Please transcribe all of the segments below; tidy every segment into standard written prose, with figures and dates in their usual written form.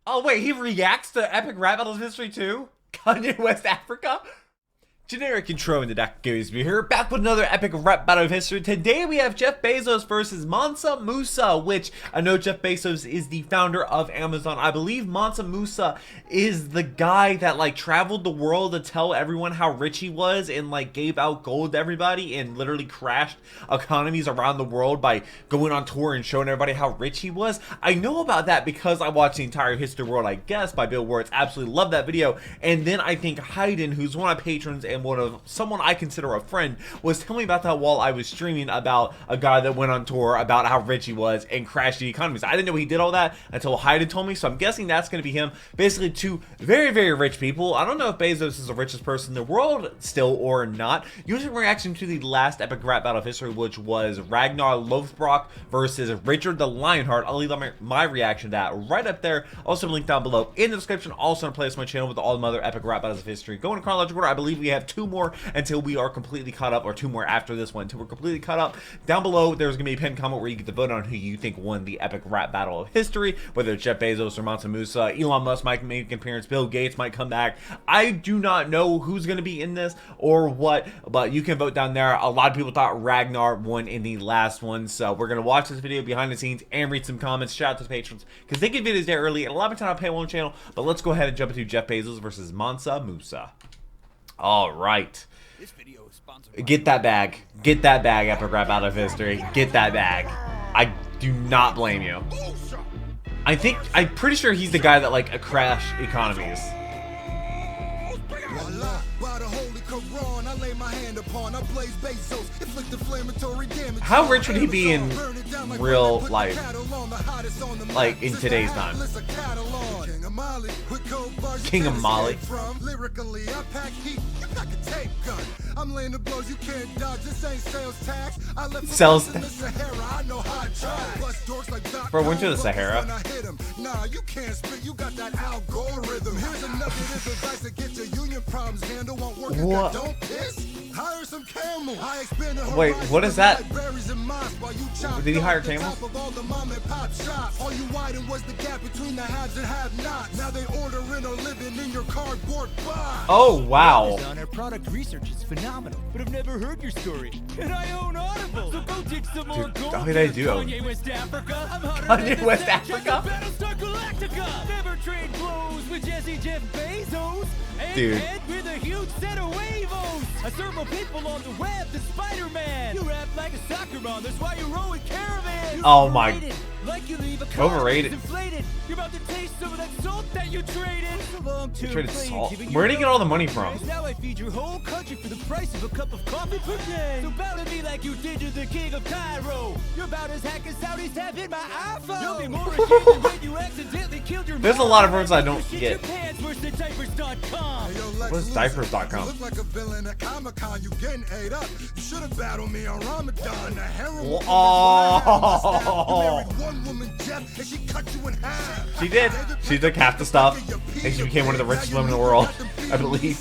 Oh wait, he reacts to epic rap battles history too? Kanye West Africa? Generic intro into that goes me here, back with another epic rap battle of history. Today we have Jeff Bezos versus Mansa Musa, which I know Jeff Bezos is the founder of Amazon. I believe Mansa Musa is the guy that like traveled the world to tell everyone how rich he was and like gave out gold to everybody and literally crashed economies around the world by going on tour and showing everybody how rich he was. I know about that because I watched the entire History World, I guess, by Bill Wirtz. Absolutely love that video. And then I think Hayden, who's one of my patrons and one of someone I consider a friend, was telling me about that while I was streaming about a guy that went on tour about how rich he was and crashed the economies. I didn't know he did all that until Hayden told me, so I'm guessing that's going to be him. Basically two very, very rich people. I don't know if Bezos is the richest person in the world still or not. Usually reaction to the last epic rap battle of history, which was Ragnar Lothbrok versus Richard the Lionheart. I'll leave my reaction to that right up there. Also link down below in the description. Also in a playlist on my channel with all the other epic rap battles of history. Going in chronological order, I believe we have two more until we are completely caught up, or two more after this one until we're completely caught up. Down below there's gonna be a pinned comment where you get to vote on who you think won the epic rap battle of history, whether it's Jeff Bezos or Mansa Musa. Elon Musk might make an appearance, Bill Gates might come back. I do not know who's gonna be in this or what, but you can vote down there. A lot of people thought Ragnar won in the last one, so we're gonna watch this video behind the scenes and read some comments. Shout out to the patrons because they get videos there early and a lot of time I pay one channel. But let's go ahead and jump into Jeff Bezos versus Mansa Musa. All right. This video is sponsored by Get that bag. Get that bag, epic rap out of history. Get that bag. I do not blame you. I'm pretty sure he's the guy that like crashed economies. How rich would he be in real life? Like in today's time? King of Mali. I'm laying the blows you can't dodge. This ain't sales tax. I left sales tax. Bro, went to the Sahara. Nah, you can't spit. You got that algorithm. Here's another advice to get your union problems handled. Won't work. What? Don't piss. Hire some camels. Wait, what is that? Did he hire camels? All you widened was the gap between the haves and have-nots. Now they ordering or living in your cardboard box. Oh wow. Our product research is phenomenal, but I've never heard your story. And I own Audible. So go dig some more gold. How did I do? Kanye West Africa. I'm Kanye West Africa. Battlestar Galactica. Never trade blows with Jesse Jeff Bezos. Dude. With a huge set of wavos. I serve more people on the web than Spider-Man. You rap like a soccer mom. That's why you're rolling caravans. Oh my. Like you leave a overrated. Inflated. You're about to taste some of that salt that you traded. You traded salt? Where did he get all the money from? Now I feed your whole country for the price of a cup of coffee per day. So bow to me like you did to the king of Cairo. You're about as hack as Saudis have in my iPhone. You'll be more ashamed than when you accidentally killed your There's a lot of words I don't get. What is diapers.com? Look like a villain at Comic-Con. You getting ate up. You should have battled me on Ramadan. The heroin. Oh. One woman, Jeff, and she cut you in half. She did. She took half the stuff, and she became one of the richest women in the world, I believe.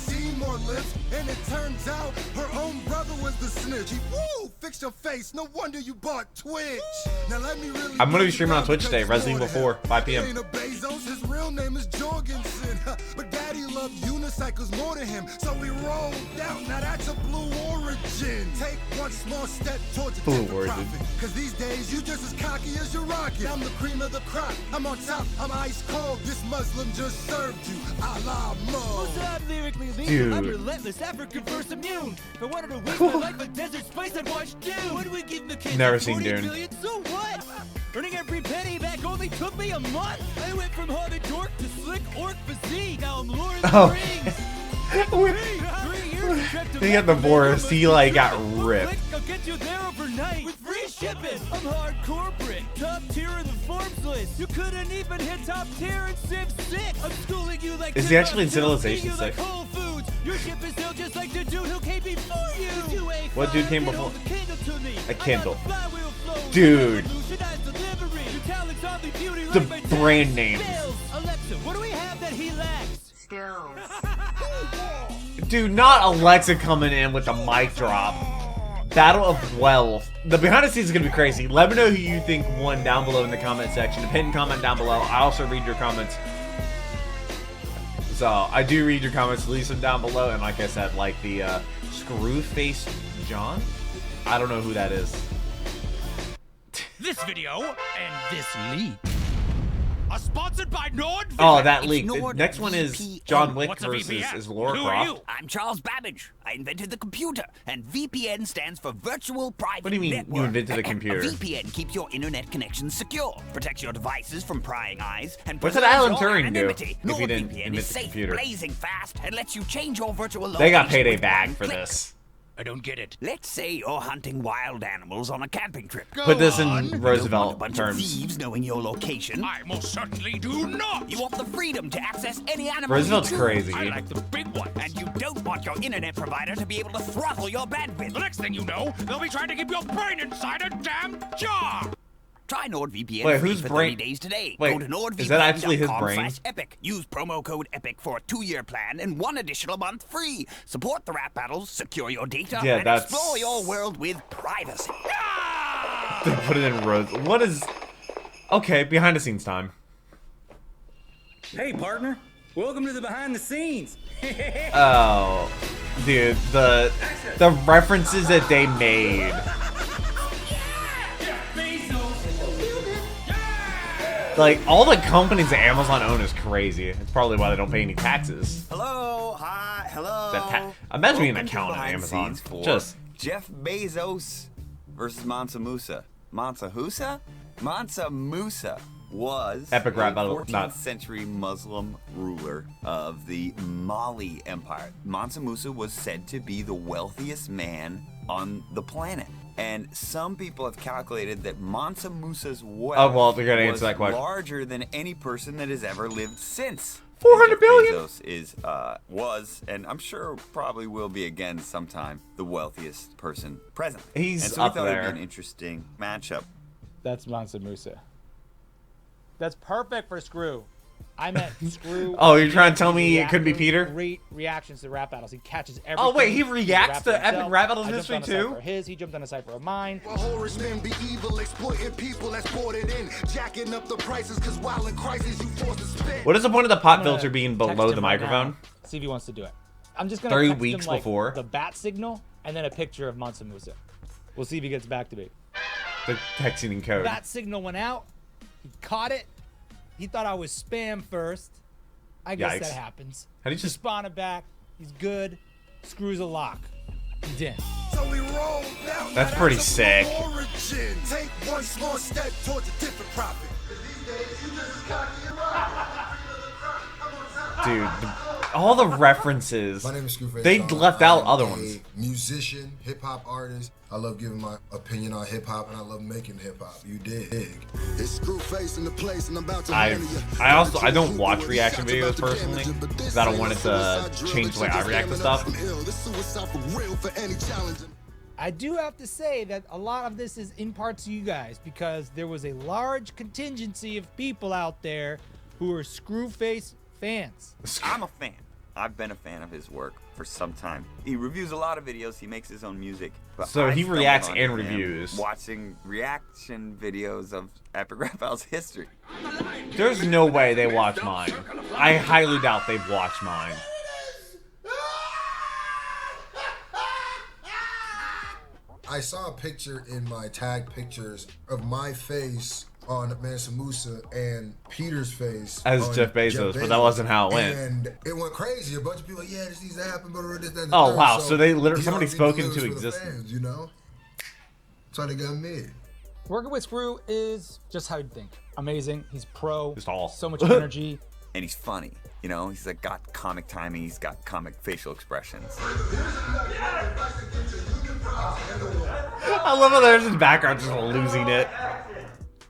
And it turns out her own brother was the snitch. Woo! Fix your face. No wonder you bought Twitch. Now let me really. I'm gonna be streaming on Twitch today, Resident Evil 4, 5 p.m. Bezos, his real name is Jorgensen. But daddy loved unicycles more than him, so we rolled out. Now that's a blue origin. Take one small step towards the Blue origin. Cause these days you just as cocky as your rocket. I'm the cream of the crop. I'm on top. I'm ice cold. This Muslim just served you. Allah Mo. Dude. I'm relentless, African first immune. If I wanted to waste my life in desert space, I'd watch Dune. What do we give the kids? Never seen 40 Dune. billion, so what? Earning every penny back only took me a month. I went from hard dork to slick orc physique. Now I'm Lord of the Rings. He got divorced. He like got ripped. I'll get you there overnight with free shipping. I'm hard corporate, top tier in the Forbes list. You couldn't even hit top tier in Civ 6. I'm schooling you like. Is he actually in Civilization 6? Like Whole Foods. Your ship is still just like the dude who came before you. What dude came before? A Kindle. Dude. The brand names. Alexa, what do we have that he lacks? Skills. Dude, not Alexa coming in with a mic drop. Battle of Wealth. The behind the scenes is gonna be crazy. Let me know who you think won down below in the comment section. The pinned comment down below. I also read your comments So I do read your comments, leave them down below, and like I said, like the Screwface John. I don't know who that is. This video and this leak are sponsored by NordVPN. Oh, that leak. The Nord next one is VPN. John Wick What's a versus VPN? is Laura Who are you? Croft. I'm Charles Babbage. I invented the computer, and VPN stands for Virtual Private What do you mean, you Network. invented the computer? A VPN keeps your internet connection secure, protects your devices from prying eyes, and What did preserves Alan your Turing do anonymity. if he didn't NordVPN invent is the safe, computer? blazing fast, and lets you change your virtual location. They got paid a with bag one for click. this. I don't get it. Let's say you're hunting wild animals on a camping trip. Put this in You don't want a Roosevelt bunch terms. of thieves knowing your location. I most certainly do not. You want the freedom to access any animal Roosevelt's you choose. crazy. I like the big ones. And you don't want your internet provider to be able to throttle your bandwidth. The next thing you know, they'll be trying to keep your brain inside a damn jar. Try NordVPN Wait, free whose for brain- 30 days today. Wait, Go to NordVPN.com is that actually his brain? /epic. Use promo code EPIC for a 2-year plan and 1 additional month free. Support the rap battles, secure your data, Yeah, and that's- explore your world with privacy. They put it in Rose. What is? Okay, behind the scenes time. Hey, partner. Welcome to the behind the scenes. Oh, dude, the references that they made. Like, all the companies that Amazon own is crazy. It's probably why they don't pay any taxes. Hello, hi, hello. Imagine being an Welcome to accountant at Behind Amazon. Scenes for Just- Jeff Bezos versus Mansa Musa. Mansa Musa was Epic rap a battle, 14th not- century Muslim ruler of the Mali Empire. Mansa Musa was said to be the wealthiest man on the planet. And some people have calculated that Mansa Musa's wealth Oh, well, they're gonna answer was that question. larger than any person that has ever lived since. 400 Jeff billion? Bezos was, and I'm sure probably will be again sometime, the wealthiest person present. He's and so up we thought there. it'd be an interesting matchup. That's Mansa Musa. That's perfect for Screw. I meant Screw. Oh, you're trying to tell me it could be Peter? Great reactions to rap battles. He catches everything. Oh, wait, he reacts to raps epic himself. rap battles I jumped history on a too? cipher of his. He jumped on a cipher of mine. While whorish men be evil, exploiting people that's bought it in, jacking up the prices, cause while in crisis you forced to spend. What is the point of the pop I'm gonna filter being text below him the right microphone? now, see if he wants to do it. I'm just gonna 3 text weeks him, like, before? the bat signal and then a picture of Mansa Musa. We'll see if he gets back to me. The texting in code. Bat signal went out. He caught it. He thought I was spam first. I guess Yikes. that happens. How do you just- Responded back. He's good. Screws a lock. He's in. So we roll down. That's now pretty a sick. Origin. Take one small step towards a different profit. These days you just as cocky as rock. Dude, all the references. My name is Screwface. They John. left out I'm other a ones. Musician, hip hop artist. I love giving my opinion on hip hop, and I love making hip hop. You dig? It's Screwface in the place, and I'm about to I handle ya. I don't watch reaction videos personally because I don't want it to change the way I react to stuff. I do have to say that a lot of this is in part to you guys because there was a large contingency of people out there who are Screwface fans. I'm a fan. I've been a fan of his work for some time. He reviews a lot of videos. He makes his own music. But So I he stumbled reacts onto and him reviews. Watching reaction videos of Epic Rap Battles history. There's no way they watch mine. I highly doubt they've watched mine. I saw a picture in my tag pictures of my face on Mansa Musa and Peter's face As on Jeff Bezos, but that wasn't how it went. And it went crazy. A bunch of people like, yeah, this needs to happen, but this, that, and the Oh, third. wow, so they literally- he somebody already spoke delivers into for the existence. fans, you know? That's why they got me. Working with Screw is just how you'd think. Amazing. He's pro. Just all. So much energy. And he's funny. You know, he's like got comic timing. He's got comic facial expressions. I love how there's his background just losing it.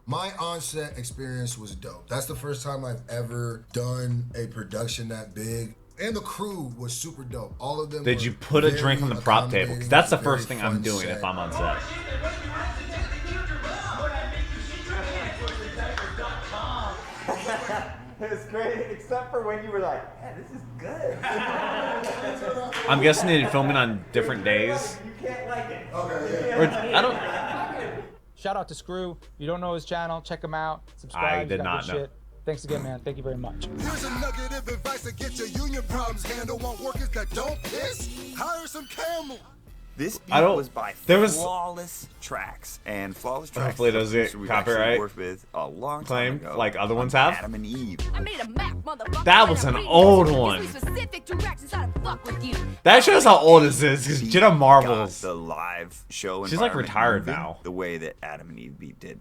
My on-set experience was dope. That's the first time I've ever done a production that big. And the crew was super dope. All of them. Did were you put a very drink on the prop table? Because that's the accommodating, first thing very I'm fun doing set. if I'm on set. It's great, except for when you were like, yeah, this is good. I'm guessing they're filming on different days. You can't like it. Or, I don't. Shout out to Screw. If you don't know his channel, check him out. Subscribe. I He's did got not good know. shit. Thanks again, man. Thank you very much. Here's a nugget of advice to get your union problems handled. Want workers that don't piss? Hire some camel. This beat I don't- was by there was- Flawless Tracks, and Flawless Tracks. Hopefully it doesn't get we've copyright actually worked with a long time claim ago like other on ones have. Adam and Eve. I made a map, motherfucker. That was an old one. Specific directions how to fuck with you. That shows how old this is, because Beat Jenna got marvels. the live show. She's, like, environment retired moving now. The way that Adam and Eve beat did.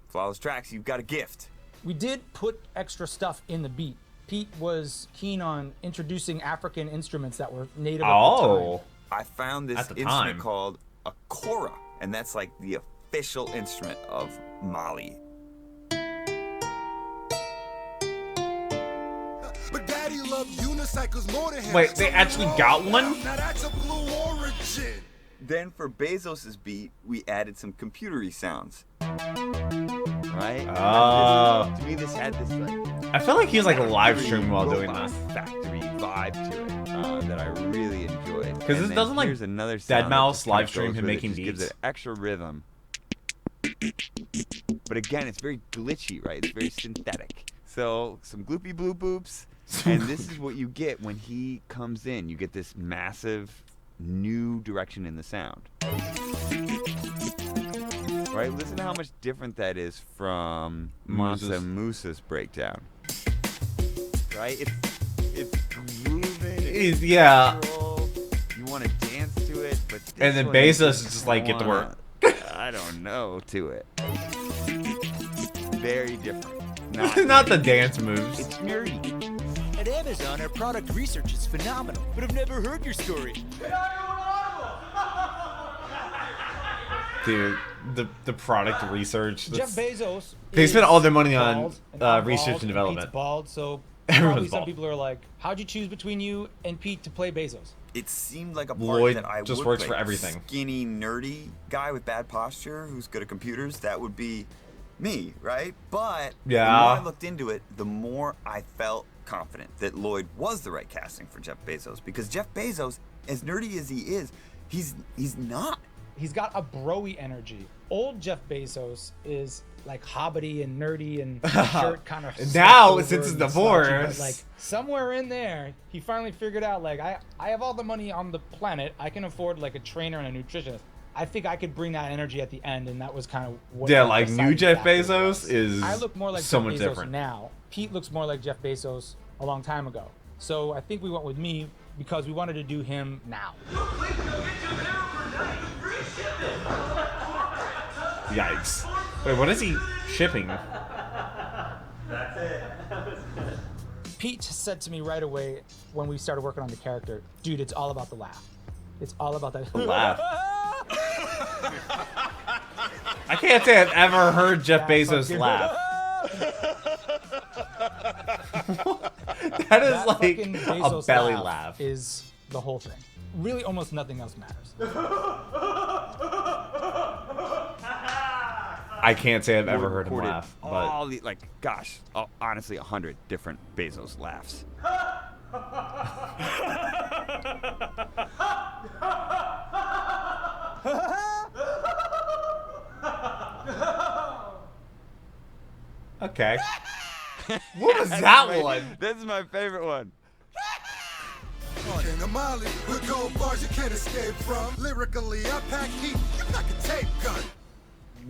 Flawless Tracks, you've got a gift. We did put extra stuff in the beat. Pete was keen on introducing African instruments that were native at the time. Oh. I found this At the instrument time. called a kora, and that's like the official instrument of Mali. But daddy loved unicycles more than him. Wait, they So we actually rolled got down. one? Now that's a blue origin. Then for Bezos's beat, we added some computery sounds. Right? Oh. To me, this had this like I feel like he's like live streaming while doing robot this. factory vibe to it that I really enjoyed. Because this And doesn't then like here's another sound that Deadmau5 just kinda live stream goes him with it, making just gives beats. it extra rhythm. But again, it's very glitchy, right? It's very synthetic. So some gloopy blue boops, and this is what you get when he comes in. You get this massive new direction in the sound. Right? Listen to how much different that is from Mansa Musa's breakdown. Right? It's grooving. It's- yeah. control, you want to dance to it, but this And then one Bezos you is just like, get to work. I don't know, to it. Very different. Not the dance moves. It's nerdy. At Amazon, our product research is phenomenal, but I've never heard your story. Dude, the product research. Jeff Bezos. They spent all their money is on bald, and I'm research bald, and development. Pete's bald, so Everyone's probably some bald. people are like, "How'd you choose between you and Pete to play Bezos?" It seemed like a part Lloyd that I just would works play. for everything. Skinny, nerdy guy with bad posture who's good at computers. That would be me, right? But Yeah. the more I looked into it, the more I felt confident that Lloyd was the right casting for Jeff Bezos. Because Jeff Bezos, as nerdy as he is, he's not. He's got a broy energy. Old Jeff Bezos is like hobbity and nerdy and shirt kind of. Now, since his divorce. Like somewhere in there, he finally figured out like I have all the money on the planet. I can afford like a trainer and a nutritionist. I think I could bring that energy at the end, and that was kind of what. Yeah, the like new deciding Jeff factor Bezos was. is I look more like so Jeff much Bezos different. now. Pete looks more like Jeff Bezos a long time ago. So I think we went with me because we wanted to do him now. Yikes. Wait, what is he shipping? Pete said to me right away when we started working on the character, dude, it's all about the laugh. It's all about that Laugh. I can't say I've ever heard Jeff Bezos fucking- laugh. That is That like fucking a Bezos belly laugh. is the whole thing. Really, almost nothing else matters. I can't say I've ever heard him Recorded laugh, but all the, like, gosh, honestly, 100 different Bezos laughs. okay. What was that one? That's my favorite one. King of Mali, with gold bars you can't escape from. Lyrically, I pack heat, you pack a tape gun.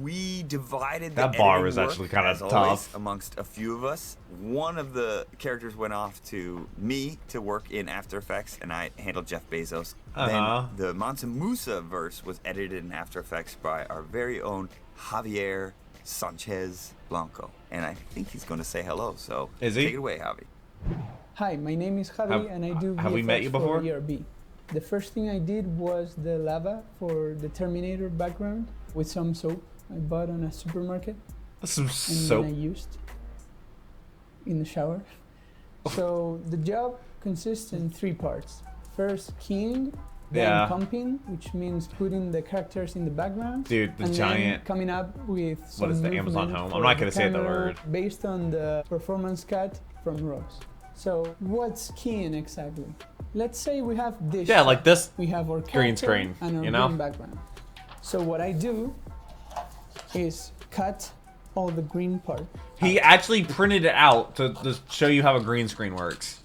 We divided the That bar editing was work, actually kinda as always, tough. amongst a few of us. One of the characters went off to me to work in After Effects, and I handled Jeff Bezos. Uh-huh. Then the Mansa Musa verse was edited in After Effects by our very own Javier Sanchez Blanco, and I think he's going to say hello. So Is he? take it away, Javi. Hi, my name is Javi, Have- and I do have we met VFX you before? for ERB. The first thing I did was the lava for the Terminator background with some soap I bought on a supermarket Some and soap. then I used in the shower. So the job consists in 3 parts. First, keying, then Yeah. pumping, which means putting the characters in the background. Dude, the and giant. then coming up with some is the Amazon movement home? for I'm not the gonna say the camera word. based on the performance cut from Rose. So what's keying exactly? Let's say we have this. Yeah, like this We have our green character screen, and our you know? green background. So what I do is cut all the green part. He actually printed it out to show you how a green screen works.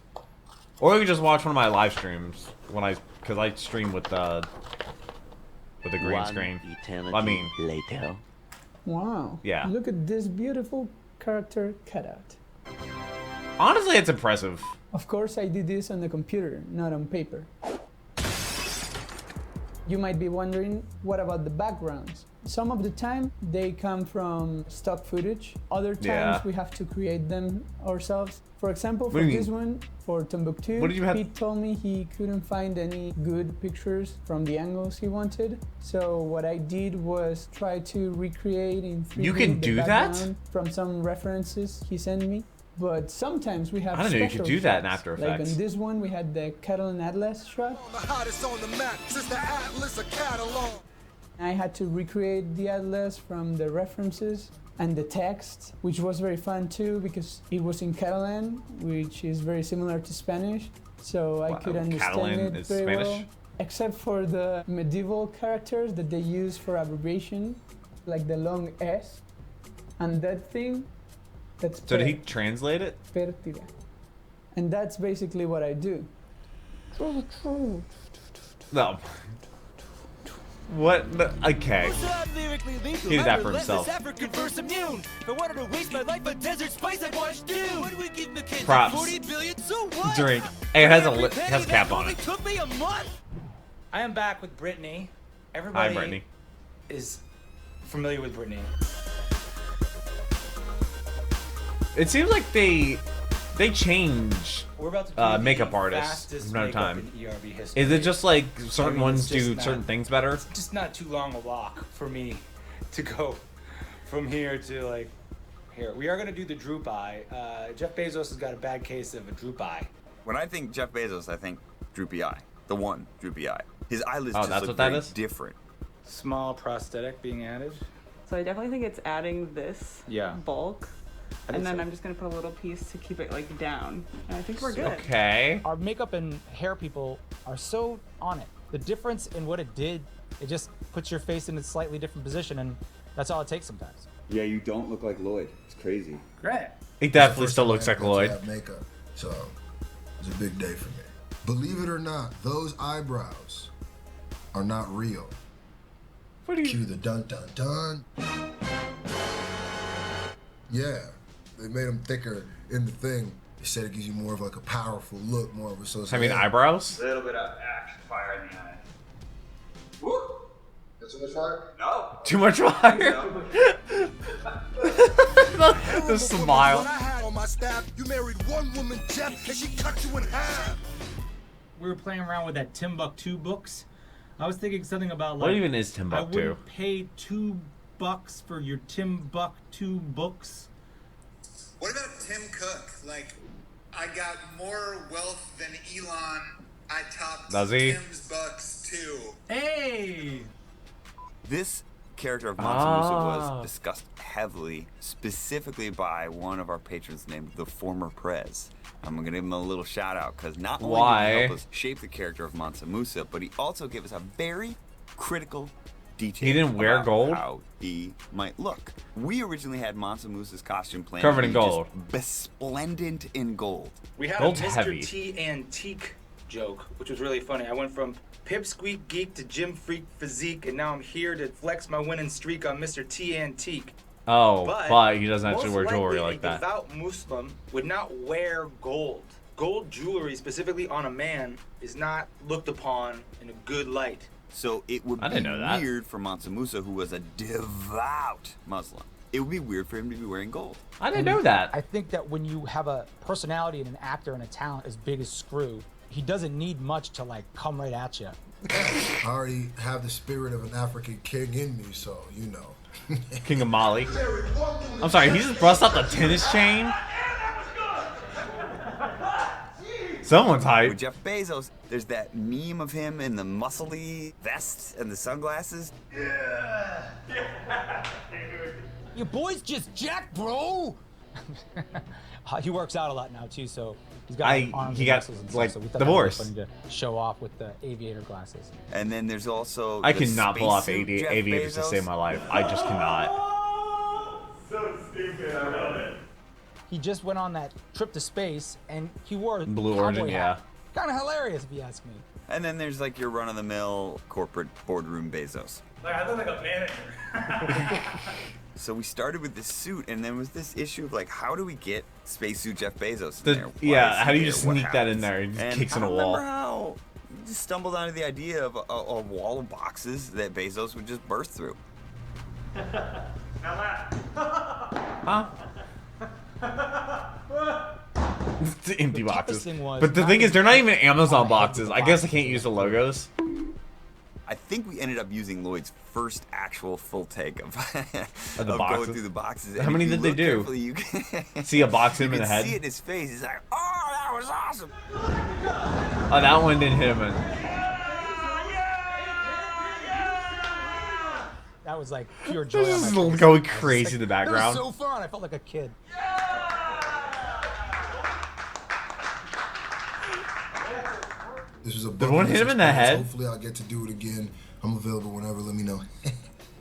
Or you can just watch one of my live streams because I stream with the green screen. I mean, later. Wow. Yeah. Look at this beautiful character cutout. Honestly, it's impressive. Of course, I did this on the computer, not on paper. You might be wondering, what about the backgrounds? Some of the time, they come from stock footage. Other times, we have to create them ourselves. For example, for this one, for Timbuktu, Pete told me he couldn't find any good pictures from the angles he wanted. So what I did was try to recreate in 3D You can do that? from some references he sent me. But sometimes we have I don't know, you could do that in After Like Effects. on this one, we had the Catalan Atlas shot. The hottest on the map since the Atlas a catalog. I had to recreate the atlas from the references and the text, which was very fun too because it was in Catalan, which is very similar to Spanish, so I could understand Catalan it is very Spanish? well. Except for the medieval characters that they use for abbreviation, like the long S, and that thing, that's So did he translate it? Pértida. And that's basically what I do. No. What? Okay. He did that for himself. African verse immune. If I wanted to waste my life on desert spice, I'd watch Dune. What do we give McKenzie? Props. 40 billion? So what? Drink. Hey, it has a cap on it. Took me a month. I am back with Brittany. Everybody Hi, Brittany. is familiar with Brittany. It seems like they change We're about to do makeup the artists fastest from time to makeup time. in ERB history. Is it just like certain I mean, ones it's just do not- certain things better? It's just not too long a walk for me to go from here to like here. We are gonna do the droop eye. Jeff Bezos has got a bad case of a droop eye. When I think Jeff Bezos, I think droopy eye. The one droopy eye. His eyelids Oh, just that's look what that very is? different. Small prosthetic being added. So I definitely think it's adding this Yeah. bulk. I And think then so. I'm just gonna put a little piece to keep it like down. And I think we're good. Okay. Our makeup and hair people are so on it. The difference in what it did, it just puts your face in a slightly different position, and that's all it takes sometimes. Yeah, you don't look like Lloyd. It's crazy. Great. He definitely still looks like Lloyd. Have makeup, so it's a big day for me. Believe it or not, those eyebrows are not real. What do you? Cue the dun dun dun. Yeah, they made them thicker in the thing. They said it gives you more of like a powerful look, more of a so. I mean, eyebrows? A little bit of action fire in the eye. Woo! That's too much fire? No. Too much fire? The smile. What I had on my staff, you married one woman, Jeff, and she cut you in half. We were playing around with that Timbuktu books. I was thinking something about like, What even is I Timbuktu? wouldn't pay $2 for your Timbuktu books. What about Tim Cook? Like, I got more wealth than Elon. I topped Does he? Tim's bucks too. Hey! This character of Mansa Musa was discussed heavily, specifically by one of our patrons named the former Prez. I'm gonna give him a little shout out because not only did he help us shape the character of Mansa Musa, but he also gave us a very critical detail. He didn't wear about gold? How he might look. We originally had Mansa Musa's costume planned Covered to in be just gold. Besplendent in gold. We had Gold's a Mr. heavy. T antique joke, which was really funny. I went from pipsqueak geek to gym freak physique, and now I'm here to flex my winning streak on Mr. T antique. Oh, but he doesn't actually most wear jewelry likely like that. A devout Muslim would not wear gold. Gold jewelry, specifically on a man, is not looked upon in a good light. So it would I be didn't know that. weird for Mansa Musa, who was a devout Muslim. It would be weird for him to be wearing gold. I didn't know that. I think that when you have a personality and an actor and a talent as big as Screw, he doesn't need much to like come right at you. I already have the spirit of an African king in me, so you know. King of Mali. I'm sorry, he just bust out the tennis chain? Someone's hype. With Jeff Bezos, there's that meme of him in the muscly vest and the sunglasses. Your boy's just jacked, bro. He works out a lot now too, so he's got arms he and got, muscles and like, stuff. So we thought divorced. that would be funny to show off with the aviator glasses. And then there's also I the cannot pull off spacesuit Jeff aviators to Bezos. save my life. I just cannot. So He just went on that trip to space, and he wore a Blue cowboy Origin, yeah. hat. Kind of hilarious, if you ask me. And then there's like your run-of-the-mill corporate boardroom Bezos. Like, I look like a manager. So we started with this suit, and then was this issue of like, how do we get spacesuit Jeff Bezos in The- there? Why yeah, is he how do you there? just What sneak that in happens? there? He just And kicks in I a don't wall. remember how we just stumbled onto the idea of a wall of boxes that Bezos would just burst through. Huh? It's empty boxes. thing was But the not thing is, they're not to even get Amazon on the head with boxes. the I guess I boxes. can't use the logos. I think we ended up using Lloyd's first actual full take of, Of the going boxes? through the boxes. How And many if you did they look do? carefully, you can See a box hit him you in the can head? see it in his face. He's like, "Oh, that was awesome." Oh, that one didn't hit him in. That was like pure joy. This on is my face. going I was just crazy like, in the background. It was so fun. I felt like a kid. This was a Did one hit him in the experience. head? Hopefully I'll get to do it again. I'm available whenever, let me know.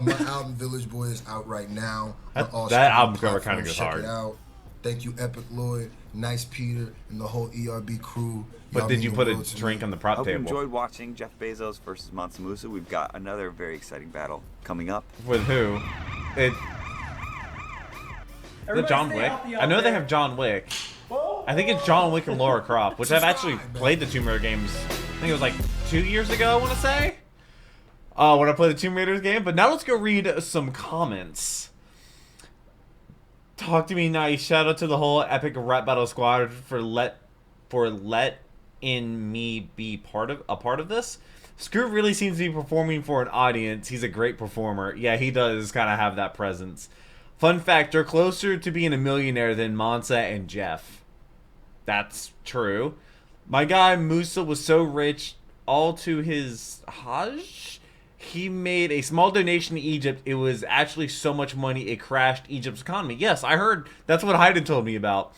My album Village Boy is out right now. on all That streaming album cover kinda platforms. goes Check hard. it out. Thank you, Epic Lloyd, Nice Peter, and the whole ERB crew. But Y'all did mean you the put a world to drink me. on the prop Hope you table? enjoyed watching Jeff Bezos versus Mansa Musa. We've got another very exciting battle coming up. With who? It. The John Wick? I know they have John Wick. I think it's John Wick and Laura Croft, which I've actually played the Tomb Raider games. I think it was like 2 years ago, I want to say. When I played the Tomb Raiders game. But now let's go read some comments. Talk to me nice. Shout out to the whole Epic Rap Battle Squad for letting me be a part of this. Screw really seems to be performing for an audience. He's a great performer. Yeah, he does kind of have that presence. Fun fact, they're closer to being a millionaire than Mansa and Jeff. That's true. My guy Musa was so rich, all to his Hajj. He made a small donation to Egypt. It was actually so much money it crashed Egypt's economy. Yes, I heard. That's what Hayden told me about.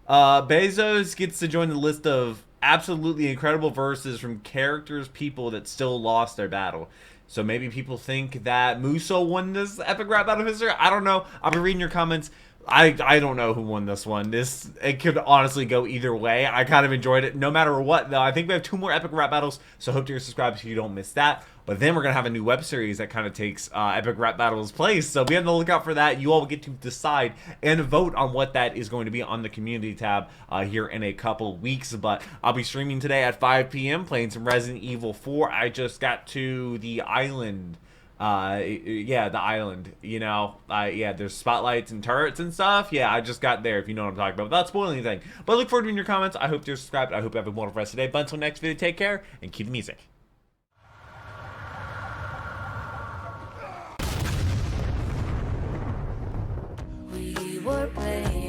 Bezos gets to join the list of absolutely incredible verses from people that still lost their battle. So maybe people think that Musa won this epic rap battle of history. I don't know. I'll be reading your comments. I don't know who won this one. It could honestly go either way. I kind of enjoyed it. No matter what, though, I think we have 2 more epic rap battles, so hope you're subscribed so you don't miss that. But then we're going to have a new web series that kind of takes epic rap battles place, so be on the lookout for that. You all get to decide and vote on what that is going to be on the community tab here in a couple weeks. But I'll be streaming today at 5 p.m. playing some Resident Evil 4. I just got to the island. Yeah, the island, you know, yeah, there's spotlights and turrets and stuff. Yeah, I just got there, if you know what I'm talking about, without spoiling anything. But I look forward to reading your comments. I hope you're subscribed. I hope you have a wonderful rest of the day. But until next video, take care and keep the music. We were playing